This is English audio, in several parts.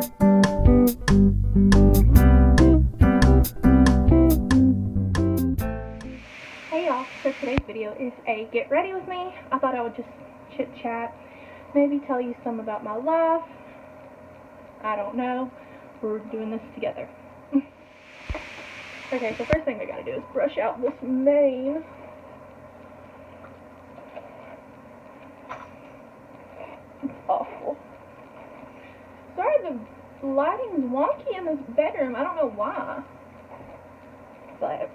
Hey y'all, so today's video is a get ready with me. I thought I would just chit chat, maybe tell you some about my life. I don't know. We're doing this together. Okay, so first thing I gotta do is brush out this mane. It's awful. Sorry, the lighting's wonky in this bedroom. I don't know why. But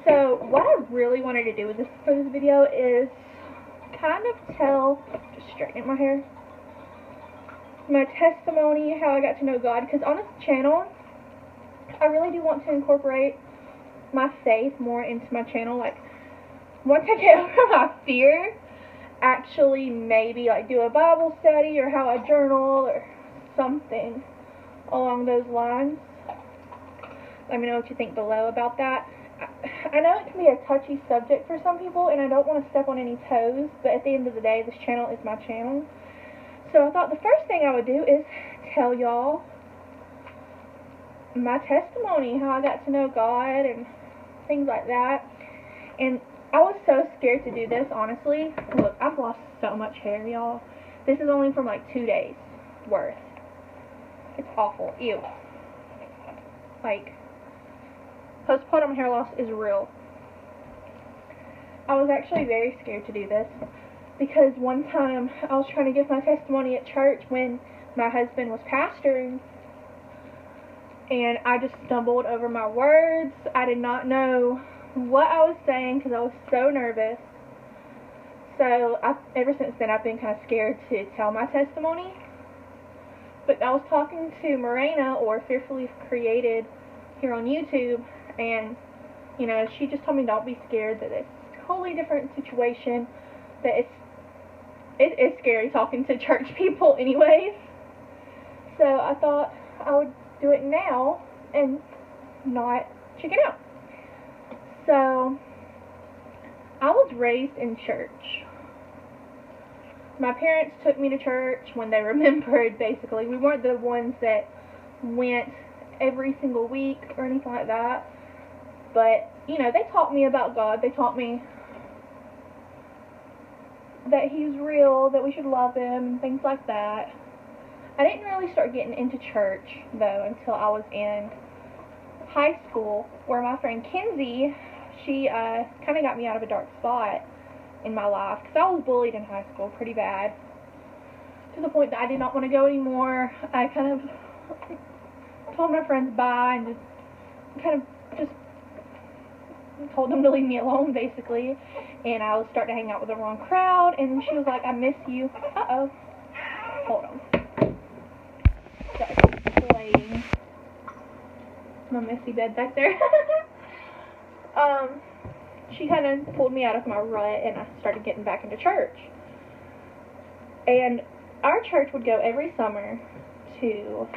so what I really wanted to do with for this video is kind of tell, just straighten my hair, my testimony, how I got to know God, because on this channel, I really do want to incorporate my faith more into my channel. Like, once I get over my fear, actually maybe like do a Bible study or how I journal or something along those lines. Let me know what you think below about that. I know it can be a touchy subject for some people, and I don't want to step on any toes, but at the end of the day, this channel is my channel. So I thought the first thing I would do is tell y'all my testimony, how I got to know God and things like that. And I was so scared to do this, honestly. Look, I've lost so much hair, y'all. This is only from like 2 days worth. It's awful. Ew. Like, postpartum hair loss is real. I was actually very scared to do this because one time I was trying to give my testimony at church when my husband was pastoring, and I just stumbled over my words. I did not know what I was saying because I was so nervous. So ever since then I've been kind of scared to tell my testimony. But I was talking to Morena, or Fearfully Created, here on YouTube, and you know, she just told me don't be scared, that it's a totally different situation, that it is scary talking to church people anyways. So I thought I would do it now and not chicken out. So I was raised in church. My parents took me to church when they remembered, basically. We weren't the ones that went every single week or anything like that. But, you know, they taught me about God. They taught me that He's real, that we should love Him, and things like that. I didn't really start getting into church, though, until I was in high school, where my friend Kenzie, she kind of got me out of a dark spot in my life, because I was bullied in high school pretty bad, to the point that I did not want to go anymore. I kind of told my friends bye and just told them to leave me alone, basically. And I was starting to hang out with the wrong crowd, and she was like, I miss you. Uh-oh. Hold on. Sorry, playing my messy bed back there. She kind of pulled me out of my rut, and I started getting back into church. And our church would go every summer to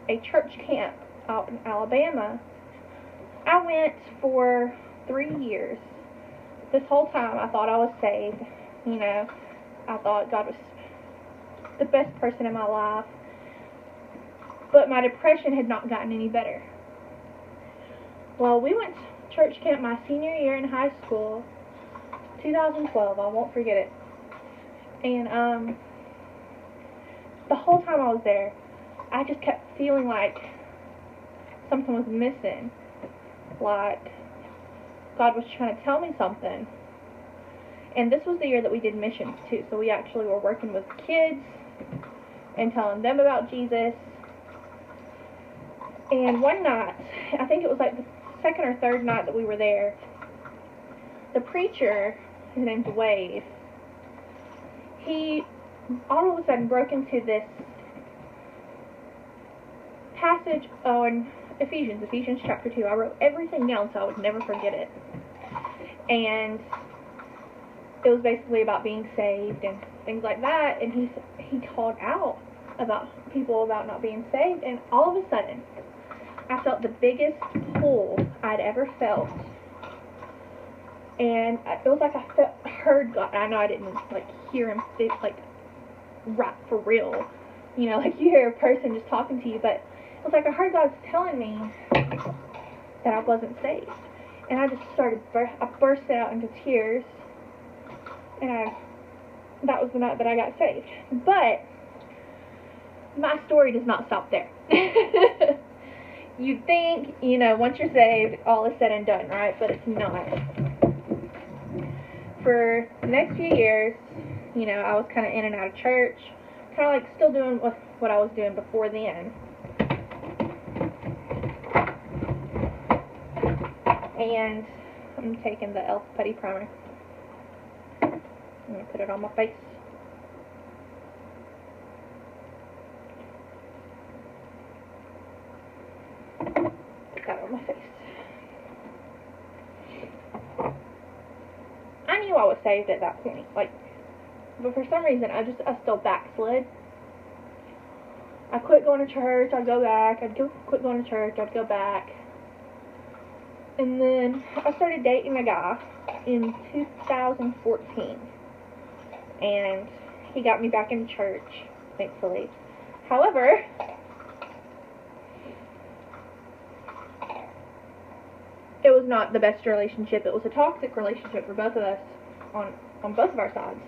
a church camp out in Alabama. I went for 3 years. This whole time I thought I was saved. You know, I thought God was the best person in my life. But my depression had not gotten any better. Well, we went to church camp my senior year in high school, 2012. I won't forget it. And the whole time I was there, I just kept feeling like something was missing. Like God was trying to tell me something. And this was the year that we did missions too. So we actually were working with kids and telling them about Jesus. And one night, I think it was like the second or third night that we were there, the preacher, his name's Wade, he all of a sudden broke into this passage on Ephesians chapter 2. I wrote everything down so I would never forget it. And it was basically about being saved and things like that. And he called out about people about not being saved. And all of a sudden, I felt the biggest pull I'd ever felt. And it was like I heard God. I know I didn't like hear Him like right for real, you know, like you hear a person just talking to you, but it was like I heard God telling me that I wasn't saved. And I just started, I burst out into tears, and that was the night that I got saved. But my story does not stop there. You'd think, you know, once you're saved, all is said and done, right? But it's not. For the next few years, you know, I was kind of in and out of church, kind of like still doing what I was doing before then. And I'm taking the e.l.f. Putty Primer. I'm going to put it on my face. Put that on my face. I knew I was saved at that point, like, but for some reason I still backslid. I quit going to church, I'd go back, quit going to church, I'd go back. And then I started dating a guy in 2014. And he got me back in church, thankfully. However, it was not the best relationship. It was a toxic relationship for both of us on both of our sides.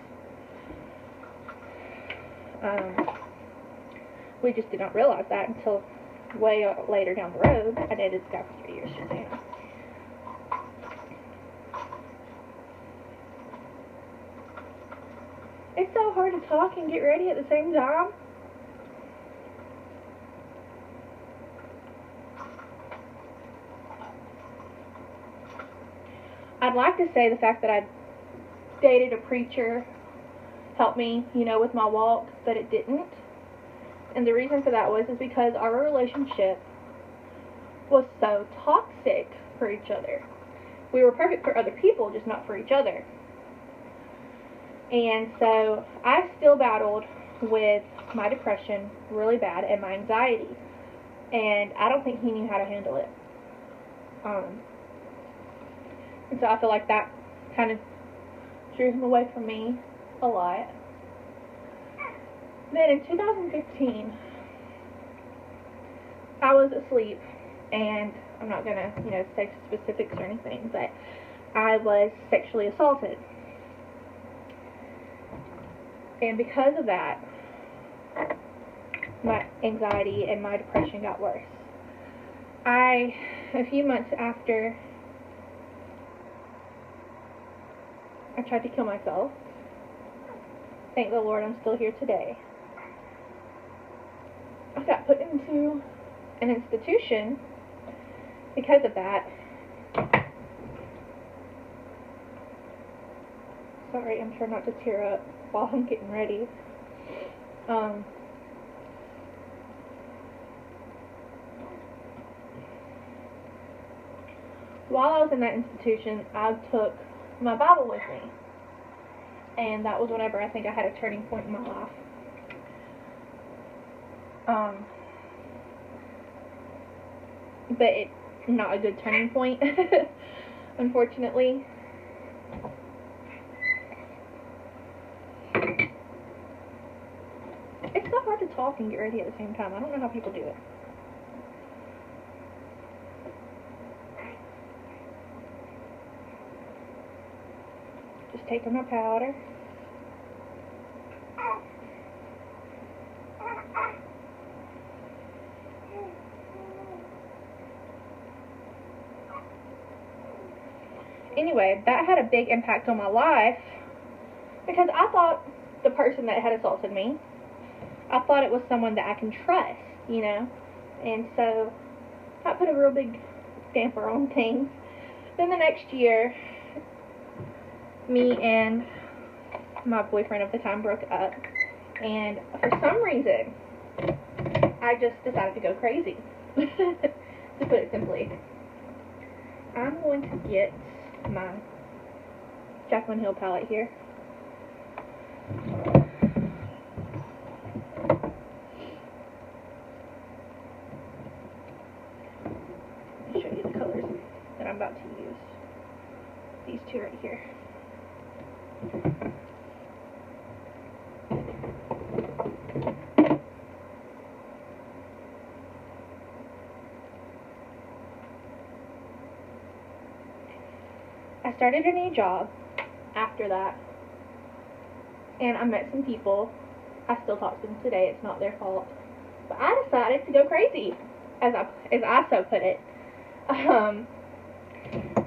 We just did not realize that until way later down the road. I dated this guy for 3 years, just so you know. It's so hard to talk and get ready at the same time. I'd like to say the fact that I dated a preacher helped me, you know, with my walk, but it didn't. And the reason for that is because our relationship was so toxic for each other. We were perfect for other people, just not for each other. And so I still battled with my depression really bad and my anxiety. And I don't think he knew how to handle it. And so I feel like that kind of drew him away from me a lot. Then in 2015, I was asleep, and I'm not going to, you know, say specifics or anything, but I was sexually assaulted. And because of that, my anxiety and my depression got worse. A few months after I tried to kill myself, thank the Lord I'm still here today, I got put into an institution because of that. Sorry, I'm trying not to tear up while I'm getting ready. While I was in that institution, I took my Bible with me. And that was whenever I think I had a turning point in my life. But it's not a good turning point, unfortunately. It's so hard to talk and get ready at the same time. I don't know how people do it. Just taking my powder. Anyway, that had a big impact on my life because I thought the person that had assaulted me, I thought it was someone that I can trust, you know, and so that put a real big damper on things. Then the next year, me and my boyfriend of the time broke up, and for some reason, I just decided to go crazy, to put it simply. I'm going to get my Jaclyn Hill palette here. I'll show you the colors that I'm about to use. These two right here. started a new job after that, and I met some people. I still talk to them today. It's not their fault. But I decided to go crazy, as I so put it.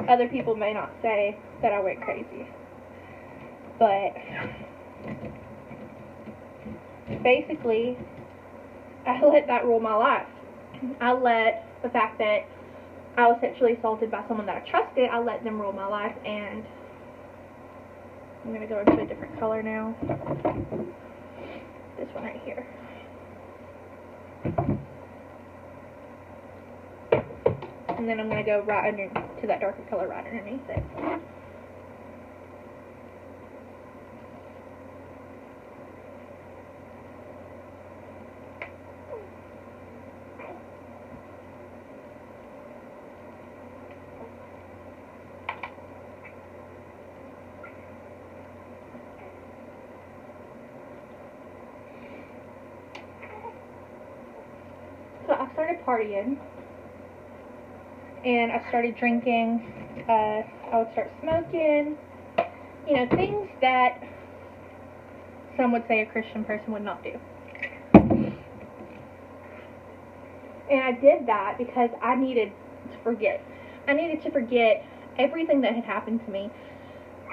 Other people may not say that I went crazy, but basically, I let that rule my life. I let the fact that I was sexually assaulted by someone that I trusted, I let them rule my life, and I'm going to go into a different color now. This one right here. And then I'm going to go right under to that darker color right underneath it. So I started partying, and I started drinking. I would start smoking, you know, things that some would say a Christian person would not do. And I did that because I needed to forget. I needed to forget everything that had happened to me,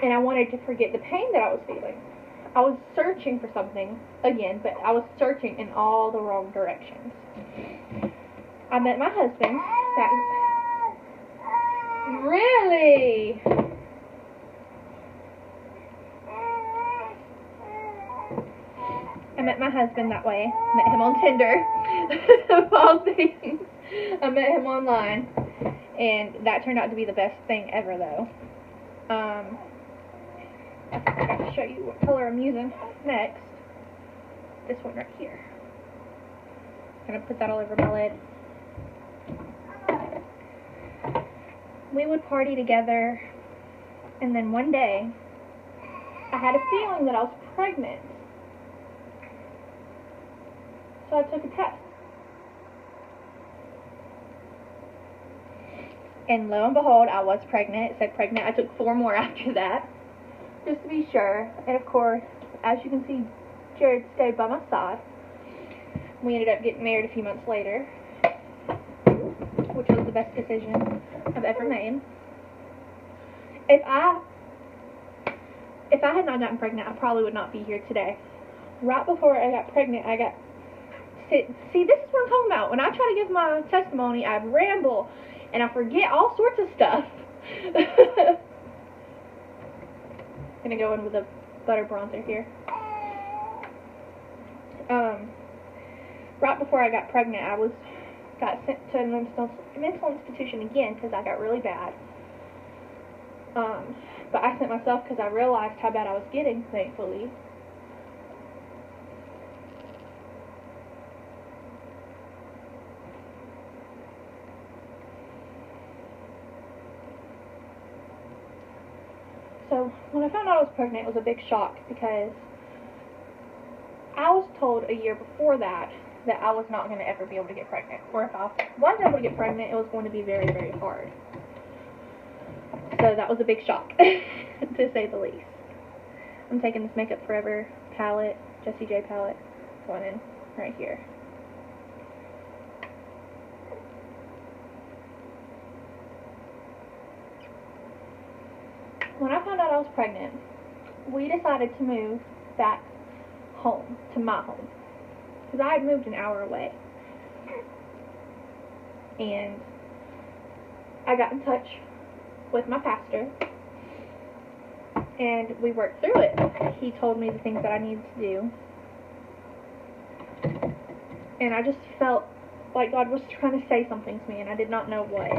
and I wanted to forget the pain that I was feeling. I was searching for something again, but I was searching in all the wrong directions. I met my husband. Really? I met my husband that way. Met him on Tinder. Of all things. I met him online, and that turned out to be the best thing ever, though. I forgot to show you what color I'm using next. This one right here. I'm gonna put that all over my lid. We would party together, and then one day, I had a feeling that I was pregnant. So I took a test. And lo and behold, I was pregnant. It said pregnant. I took 4 more after that, just to be sure. And of course, as you can see, Jared stayed by my side. We ended up getting married a few months later, which was the best decision I've ever made. If I had not gotten pregnant, I probably would not be here today. Right before I got pregnant, see, this is what I'm talking about. When I try to give my testimony, I ramble, and I forget all sorts of stuff. Gonna go in with a butter bronzer here. Right before I got pregnant, I got sent to a mental institution again because I got really bad. But I sent myself because I realized how bad I was getting, thankfully. So when I found out I was pregnant, it was a big shock because I was told a year before that I was not going to ever be able to get pregnant. Or if I was able to get pregnant, it was going to be very, very hard. So that was a big shock, to say the least. I'm taking this Makeup Forever palette, Jessie J palette, going in right here. When I found out I was pregnant, we decided to move back home, to my home. Because I had moved an hour away. And I got in touch with my pastor, and we worked through it. He told me the things that I needed to do. And I just felt like God was trying to say something to me, and I did not know what.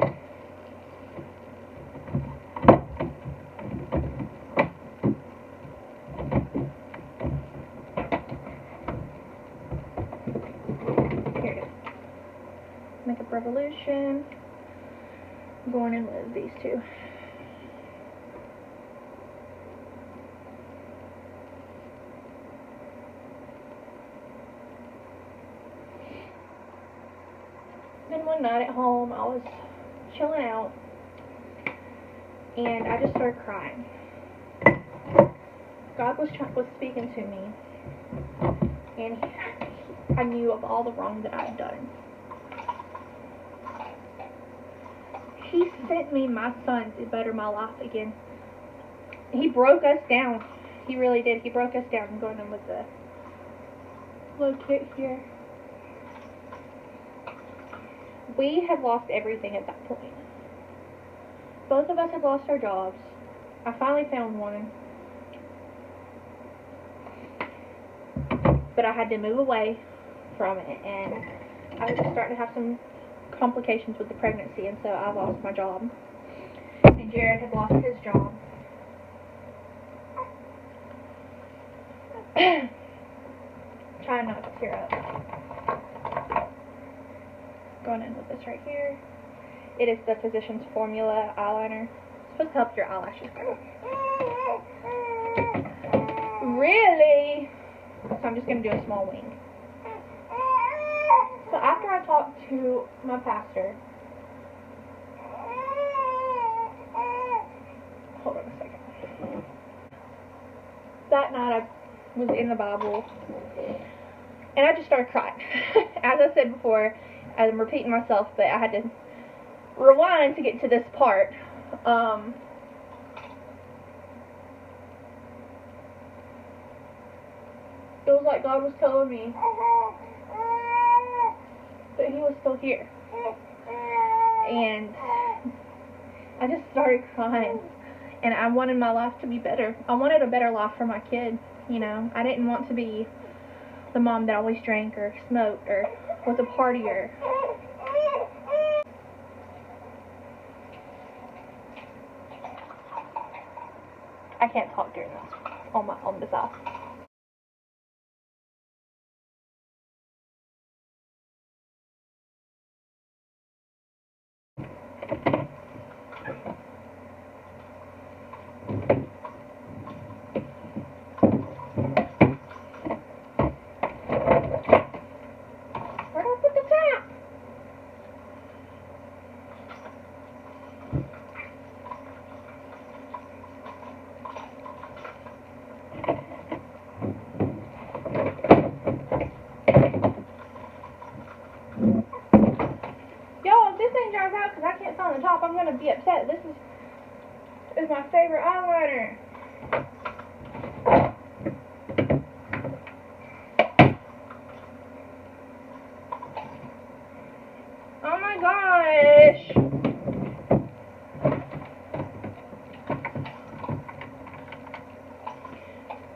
Makeup Revolution. I'm going in with these two. Then one night at home, I was chilling out, and I just started crying. God was speaking to me, and I knew of all the wrong that I had done. He sent me my son to better my life again. He broke us down. He really did. He broke us down. I'm going in with the little kit here. We had lost everything at that point. Both of us had lost our jobs. I finally found one. But I had to move away from it, and I was starting to have some complications with the pregnancy, and so I lost my job. And Jared had lost his job. Trying not to tear up. Going in with this right here. It is the Physicians Formula eyeliner. It's supposed to help your eyelashes grow. Really? So I'm just going to do a small wing. So after I talked to my pastor, hold on a second. That night I was in the Bible, and I just started crying. As I said before, I'm repeating myself, but I had to rewind to get to this part. It was like God was telling me that He was still here. And I just started crying. And I wanted my life to be better. I wanted a better life for my kid, you know. I didn't want to be the mom that always drank or smoked or was a partier. I can't talk during this on this off. Where do I put the tap? Y'all, if this thing dries out because I can't find the top, I'm going to be upset. This is my favorite eyeliner. Oh my gosh.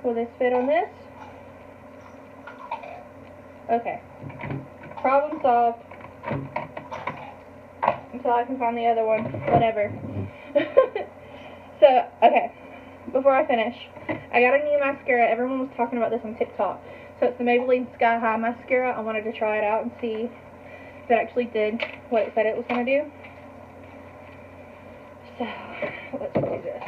Will this fit on this? Okay. Problem solved. Until I can find the other one. Whatever. So, okay. Before I finish, I got a new mascara. Everyone was talking about this on TikTok. So it's the Maybelline Sky High mascara. I wanted to try it out and see if it actually did what it said it was going to do. So, let's do this.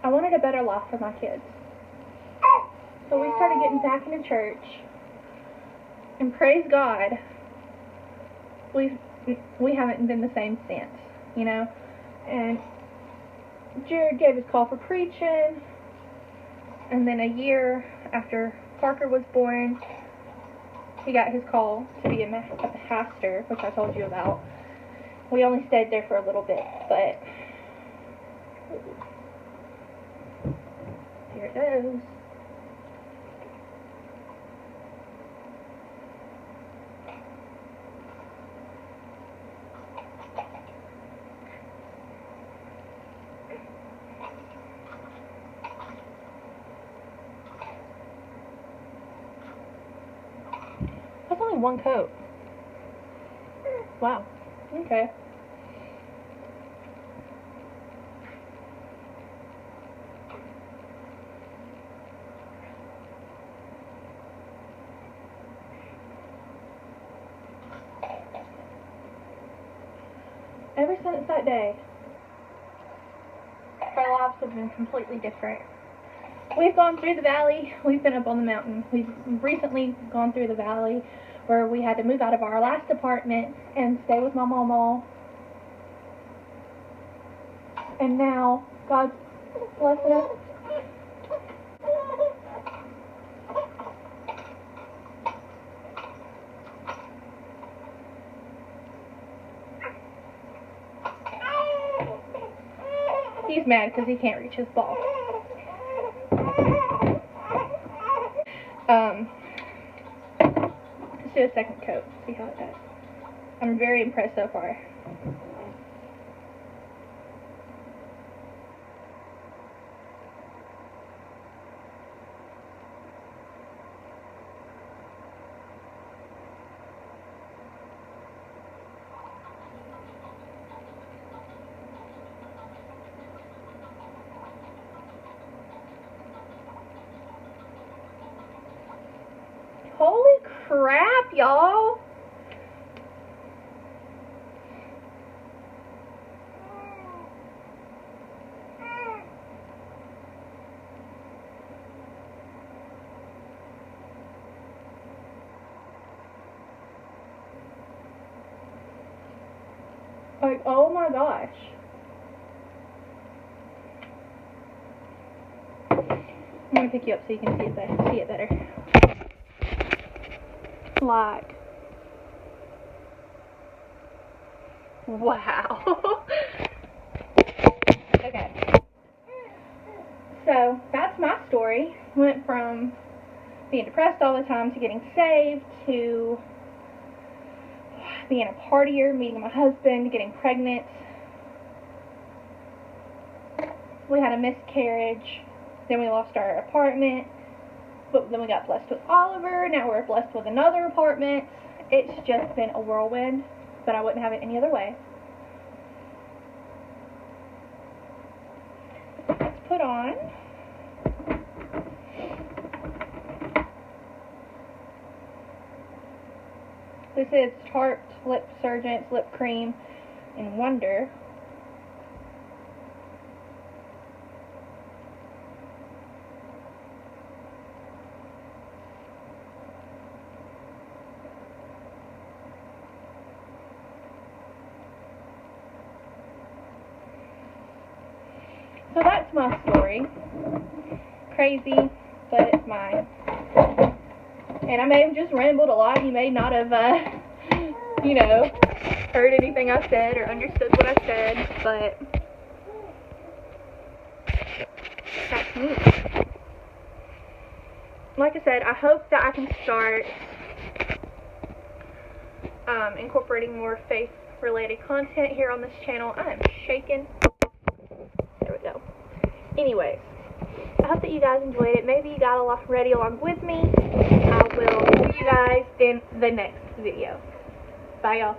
I wanted a better life for my kids. So we started getting back into church. And praise God, we haven't been the same since, you know. And Jared gave his call for preaching. And then a year after Parker was born, he got his call to be a pastor, which I told you about. We only stayed there for a little bit, but here it goes. That's only one coat. Wow. Okay. Ever since that day, our lives have been completely different. We've gone through the valley, we've been up on the mountain. We've recently gone through the valley where we had to move out of our last apartment and stay with my mama. And now God's blessing us. He's mad because he can't reach his ball. Let's do a second coat, see how it does. I'm very impressed so far. Holy crap, y'all! Like, oh my gosh. I'm gonna pick you up so you can see it better. Like, wow. Okay. So, that's my story. Went from being depressed all the time to getting saved to being a partier, meeting my husband, getting pregnant. We had a miscarriage. Then we lost our apartment. But then we got blessed with Oliver. Now we're blessed with another apartment. It's just been a whirlwind, but I wouldn't have it any other way. Let's put on this is Tarte Lip Surgeon's Lip Cream in Wonder. So that's my story. Crazy, but it's mine. And I may have just rambled a lot. You may not have, heard anything I said or understood what I said, but that's me. Like I said, I hope that I can start incorporating more faith-related content here on this channel. I am shaking. There we go. Anyways, I hope that you guys enjoyed it. Maybe you got a lot ready along with me. I will see you guys in the next video. Bye, y'all.